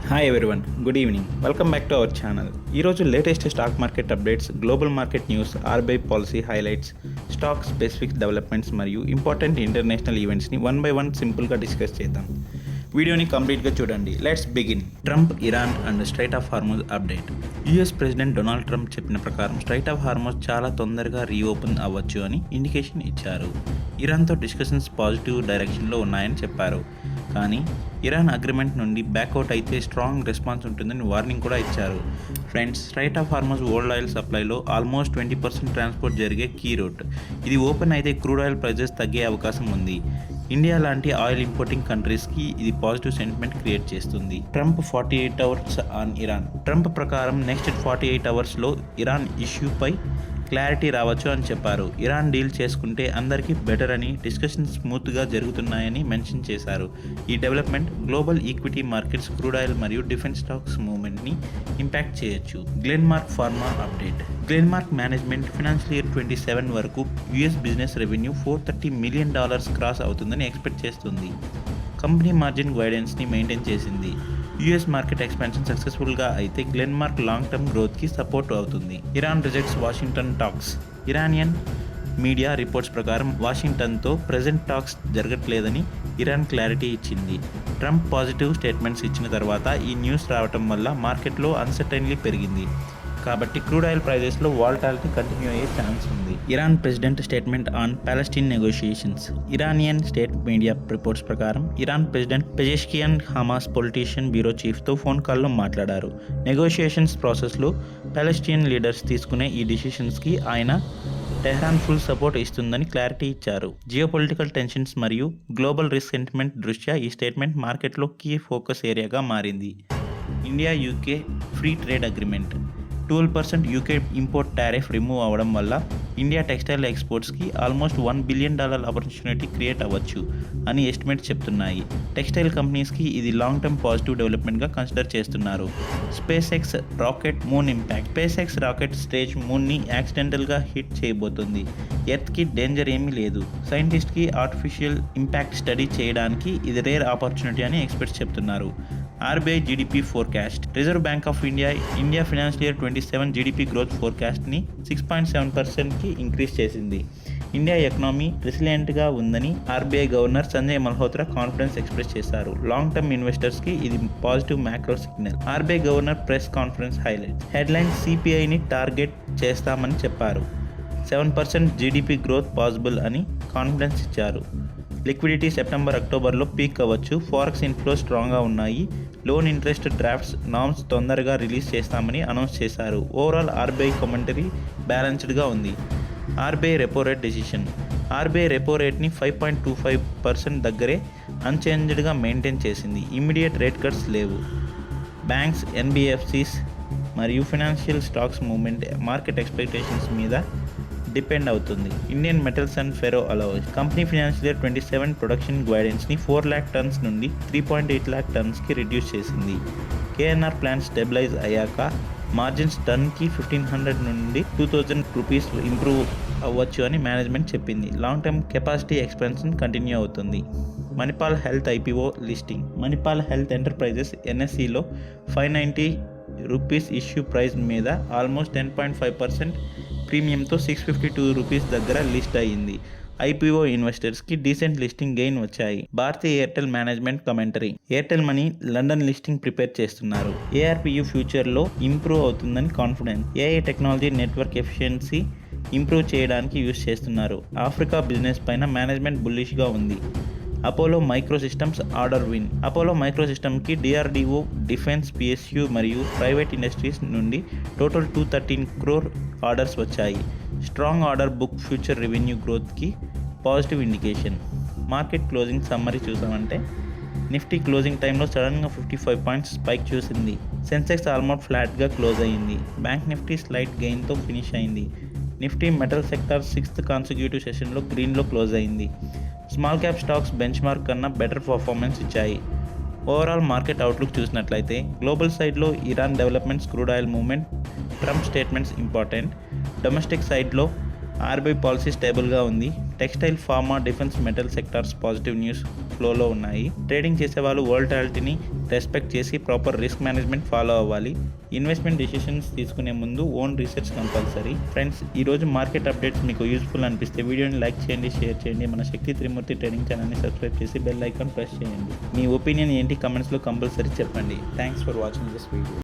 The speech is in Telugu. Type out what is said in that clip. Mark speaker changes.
Speaker 1: Hi everyone, good evening. Welcome back to our channel. ఈరోజు latest stock market updates, global market news, RBI policy highlights, stock specific developments మరియు ఇంపార్టెంట్ ఇంటర్నేషనల్ ఈవెంట్స్ని వన్ బై వన్ సింపుల్గా డిస్కస్ చేద్దాం. వీడియోని కంప్లీట్గా చూడండి. Let's begin. Trump, Iran and strait of Hormuz update. US president Donald Trump చెప్పిన ప్రకారం స్ట్రైట్ ఆఫ్ హార్మోజ్ చాలా తొందరగా రీఓపెన్ అవ్వచ్చు అని ఇండికేషన్ ఇచ్చారు. ఇరాన్తో డిస్కషన్స్ పాజిటివ్ డైరెక్షన్లో ఉన్నాయని చెప్పారు. కానీ ఇరాన్ అగ్రిమెంట్ నుండి బ్యాక్అవుట్ అయితే స్ట్రాంగ్ రెస్పాన్స్ ఉంటుందని వార్నింగ్ కూడా ఇచ్చారు. Friends, strait of Hormuz world oil సప్లైలో ఆల్మోస్ట్ 20% ట్రాన్స్పోర్ట్ జరిగే కీ రూట్. ఇది ఓపెన్ అయితే క్రూడ్ ఆయిల్ ప్రైజెస్ తగ్గే అవకాశం ఉంది. ఇండియా లాంటి ఆయిల్ ఇంపోర్టింగ్ కంట్రీస్కి ఇది పాజిటివ్ సెంటిమెంట్ క్రియేట్ చేస్తుంది. Trump 48 hours on Iran. Trump ప్రకారం నెక్స్ట్ 48 అవర్స్లో ఇరాన్ ఇష్యూపై క్లారిటీ రావచ్చు అని చెప్పారు. ఇరాన్ డీల్ చేసుకుంటే అందరికీ బెటర్ అని, డిస్కషన్స్ స్మూత్గా జరుగుతున్నాయని మెన్షన్ చేశారు. ఈ development global equity markets, crude oil మరియు డిఫెన్స్ స్టాక్స్ మూవ్మెంట్ని ఇంపాక్ట్ చేయొచ్చు. Glenmark pharma update. Glenmark management financial year 27 వరకు US business revenue $430 million cross అవుతుందని ఎక్స్పెక్ట్ చేస్తుంది. కంపెనీ మార్జిన్ గైడెన్స్ని మెయింటైన్ చేసింది. యుఎస్ మార్కెట్ ఎక్స్పాన్షన్ సక్సెస్ఫుల్గా అయితే గ్లెన్మార్క్ లాంగ్ టర్మ్ గ్రోత్కి సపోర్ట్ అవుతుంది. Iran rejects Washington talks. Iranian media reports ప్రకారం వాషింగ్టన్తో ప్రెజెంట్ టాక్స్ జరగట్లేదని ఇరాన్ క్లారిటీ ఇచ్చింది. ట్రంప్ పాజిటివ్ స్టేట్మెంట్స్ ఇచ్చిన తర్వాత ఈ న్యూస్ రావటం వల్ల మార్కెట్లో అన్సర్టైన్లీ పెరిగింది. కాబట్టి క్రూడ్ ఆయిల్ ప్రైజెస్లో వాలటాలిటీ కంటిన్యూ అయ్యే ఛాన్స్ ఉంది. Iran president statement on Palestine negotiations. Iranian state media reports ప్రకారం Iran president Pezeshkian Hamas politician bureau చీఫ్తో ఫోన్ కాల్లో మాట్లాడారు. నెగోషియేషన్స్ ప్రాసెస్లో పాలెస్టీన్ లీడర్స్ తీసుకునే ఈ డిసిషన్స్కి ఆయన టెహ్రాన్ ఫుల్ సపోర్ట్ ఇస్తుందని క్లారిటీ ఇచ్చారు. జియోపొలిటికల్ టెన్షన్స్ మరియు గ్లోబల్ రిస్క్ సెంటిమెంట్ దృష్ట్యా ఈ స్టేట్మెంట్ మార్కెట్లో కీ ఫోకస్ ఏరియాగా మారింది. India UK free trade agreement. 12% UK import tariff remove అవ్వడం వల్ల ఇండియా టెక్స్టైల్ ఎక్స్పోర్ట్స్కి ఆల్మోస్ట్ $1 బిలియన్ ఆపర్చునిటీ క్రియేట్ అవ్వచ్చు అని ఎస్టిమేట్స్ చెప్తున్నాయి. టెక్స్టైల్ కంపెనీస్కి ఇది లాంగ్ టర్మ్ పాజిటివ్ డెవలప్మెంట్గా కన్సిడర్ చేస్తున్నారు. SpaceX rocket moon impact. SpaceX rocket stage మూన్ని యాక్సిడెంటల్గా హిట్ చేయబోతుంది. ఎర్త్కి డేంజర్ ఏమీ లేదు. సైంటిస్ట్కి ఆర్టిఫిషియల్ ఇంపాక్ట్ స్టడీ చేయడానికి ఇది రేర్ ఆపర్చునిటీ అని ఎక్స్పర్ట్స్ చెప్తున్నారు. RBI GDP forecast. Reserve Bank of India financial year 27 GDP growth ఫోర్కాస్ట్ని 6.7%కి ఇంక్రీజ్ చేసింది. ఇండియా ఎకనామీ రెసిలియంట్గా ఉందని RBI governor Sanjay Malhotra confidence express చేశారు. లాంగ్ టర్మ్ ఇన్వెస్టర్స్కి ఇది positive macro signal. RBI governor press conference highlights. Headline: సిపిఐని టార్గెట్ చేస్తామని చెప్పారు. 7% జీడీపీ గ్రోత్ పాసిబుల్ అని కాన్ఫిడెన్స్ ఇచ్చారు. లిక్విడిటీ సెప్టెంబర్, అక్టోబర్లో పీక్ అవ్వచ్చు. ఫారెక్స్ ఇన్ఫ్లో స్ట్రాంగ్గా ఉన్నాయి. లోన్ ఇంట్రెస్ట్ డ్రాఫ్ట్స్ నామ్స్ తొందరగా రిలీజ్ చేస్తామని అనౌన్స్ చేశారు. ఓవరాల్ ఆర్బీఐ కమెంటరీ బ్యాలెన్స్డ్గా ఉంది. RBI repo rate decision. RBI repo రేట్ని 5.25% దగ్గరే అన్చేంజ్డ్గా మెయింటైన్ చేసింది. ఇమ్మీడియట్ రేట్ కట్స్ లేవు. బ్యాంక్స్, ఎన్బిఎఫ్సిస్ మరియు financial stocks movement market expectations మీద డిపెండ్ అవుతుంది. Indian metals and ferro alloys. Company financial year 27 production గైడెన్స్ని 4 lakh టన్స్ నుండి 3.8 lakh టన్స్కి రిడ్యూస్ చేసింది. కేఎన్ఆర్ ప్లాంట్ స్టెబిలైజ్ అయ్యాక మార్జిన్స్ టన్కి 1,500 నుండి 2,000 రూపీస్ ఇంప్రూవ్ అవ్వచ్చు అని మేనేజ్మెంట్ చెప్పింది. Long term capacity expansion continue అవుతుంది. Manipal health IPO listing. Manipal health enterprises ఎన్ఎస్సిలో ₹590 ఇష్యూ ప్రైస్ మీద ఆల్మోస్ట్ 10.5% ప్రీమియంతో ₹652 దగ్గర లిస్ట్ అయ్యింది. ఐపీఓ ఇన్వెస్టర్స్కి డీసెంట్ లిస్టింగ్ గెయిన్ వచ్చాయి. Bharatiya Airtel management commentary. Airtel money London listing prepare చేస్తున్నారు. ఏఆర్పియు ఫ్యూచర్లో ఇంప్రూవ్ అవుతుందని confidence. AI technology network efficiency improve చేయడానికి యూజ్ చేస్తున్నారు. ఆఫ్రికా బిజినెస్ పైన మేనేజ్మెంట్ బుల్లిష్గా ఉంది. Apollo micro systems order win. Apollo micro సిస్టమ్కి డిఆర్డీఓ, డిఫెన్స్, పిఎస్యు మరియు ప్రైవేట్ ఇండస్ట్రీస్ నుండి టోటల్ 213 crore ఆర్డర్స్ వచ్చాయి. Strong order book future revenue గ్రోత్కి positive indication. Market closing summary చూసామంటే నిఫ్టీ క్లోజింగ్ టైంలో సడన్గా 55 పాయింట్స్ స్పైక్ చూసింది. సెన్సెక్స్ ఆల్మోస్ట్ ఫ్లాట్గా క్లోజ్ అయ్యింది. బ్యాంక్ నిఫ్టీ స్లైట్ గెయిన్తో ఫినిష్ అయింది. Nifty metal sector 6th consecutive సెషన్లో గ్రీన్లో క్లోజ్ అయింది. Small cap stocks benchmark కన్నా బెటర్ పర్ఫార్మెన్స్ ఇచ్చాయి. ఓవరాల్ మార్కెట్ అవుట్లుక్ చూసినట్లయితే గ్లోబల్ సైడ్లో Iran developments, crude oil movement, Trump statements important. Domestic సైడ్లో ఆర్బీఐ పాలసీ స్టేబుల్గా ఉంది. Textile, pharma, defence, metal sectors positive news ఫ్లోలో ఉన్నాయి. ట్రేడింగ్ చేసే వాళ్ళు వోల్టాలిటీని రెస్పెక్ట్ చేసి ప్రాపర్ రిస్క్ మేనేజ్మెంట్ ఫాలో అవ్వాలి. ఇన్వెస్ట్మెంట్ డెసిషన్స్ తీసుకునే ముందు ఓన్ రీసెర్చ్ కంపల్సరీ. ఫ్రెండ్స్, ఈరోజు మార్కెట్ అప్డేట్స్ మీకు యూస్ఫుల్ అనిపిస్తే వీడియోని లైక్ చేయండి, షేర్ చేయండి. మన శక్తి త్రిమూర్తి ట్రేడింగ్ ఛానల్ని సబ్స్క్రైబ్ చేసి బెల్ ఐకాన్ ప్రెస్ చేయండి. మీ ఒపీనియన్ ఏంటి కమెంట్స్లో కంపల్సరీ చెప్పండి. Thanks for watching this video.